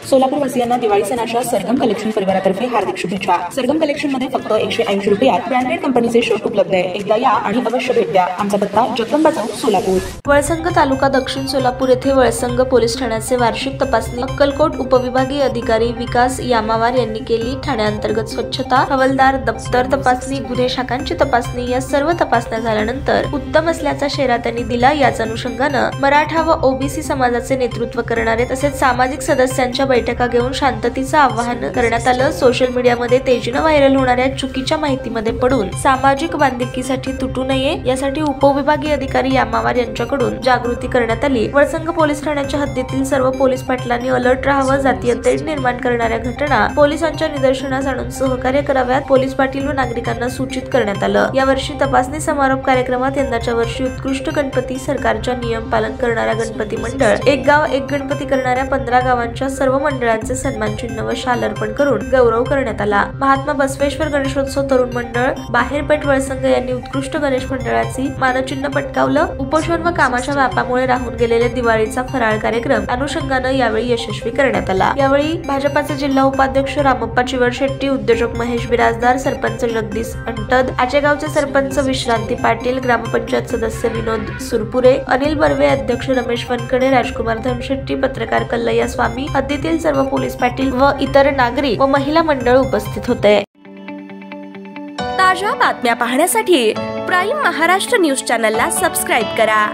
सोलापूर वासियांना दिवाळी सणाच्या सरगम कलेक्शन परिवारातर्फे हार्दिक शुभेच्छा। सरगम कलेक्शन मध्ये फक्त 180 रुपयात ब्रँडेड कंपनीचे शर्ट उपलब्ध आहे। एकदा या आणि अवश्य भेट द्या। आमचा पत्ता जगदंबा चौक, सोलापूर। वळसंग तालुका दक्षिण सोलापूर येथे वळसंग पोलीस ठाण्याचे वार्षिक तपासणी अक्कलकोट उपविभागीय अधिकारी विकास यामावार यांनी केली। ठाण्याअंतर्गत स्वच्छता, हवालदार, दप्तर तपासणी, गुन्हे शाखांची तपासणी या सर्व तपासण्या झाल्यानंतर उत्तम असल्याचा शेरा त्यांनी दिला। याच अनुषंगानं मराठा व ओबीसी समाजाचे नेतृत्व करणारे तसेच सामाजिक सदस्यांच्या बैठका घेऊन शांततेचं आवाहन करण्यात आलं। सोशल मीडियामध्ये तेजीनं व्हायरल होणाऱ्या चुकीच्या माहितीमध्ये पडून सामाजिक बांधिलकीसाठी तुटू नये यासाठी उपविभागीय अधिकारी यामावार यांच्याकडून जागृती करण्यात आली। वळसंग पोलीस ठाण्याच्या हद्दीतील सर्व पोलीस पाटलांनी अलर्ट राहावं, जातीय तेढ निर्माण करणाऱ्या घटना पोलिसांच्या निदर्शनास आणून सहकार्य कराव्यात, पोलीस पाटील व नागरिकांना सूचित करण्यात आलं। यावर्षी तपासणी समारोप कार्यक्रमात यंदाच्या वर्षी उत्कृष्ट गणपती, सरकारच्या नियम पालन करणाऱ्या गणपती मंडळ, एक गाव एक गणपती करणाऱ्या 15 गावांच्या सर्व मंडळांचे सन्मान चिन्ह व शाल अर्पण करून गौरव करण्यात आला। महात्मा बसवेश्वर गणेशोत्सव तरुण मंडळ बाहेरपेठ वळसंग यांनी उत्कृष्ट गणेश मंडळाची मानचिन्ह पटकावलं। उपोषण व कामाच्या व्यापामुळे राहून गेलेल्या दिवाळीचा फराळ कार्यक्रम अनुषंगानं यावेळी यशस्वी करण्यात आला। यावेळी भाजपाचे जिल्हा उपाध्यक्ष रामप्पा चिवरशेट्टी, उद्योजक महेश बिराजदार, सरपंच जगदीश अंटद, आचेगावचे सरपंच विश्रांती पाटील, ग्रामपंचायत सदस्य विनोद सुरपुरे, अनिल बर्वे, अध्यक्ष रमेश वनकडे, राजकुमार धनशेट्टी, पत्रकार कल्लैया स्वामी, हद्दीतील सर्व पोलीस पाटील व इतर नागरिक व महिला मंडळ उपस्थित होते। ताज्या बातम्या पाहण्यासाठी प्राईम महाराष्ट्र न्यूज चॅनलला सबस्क्राईब करा।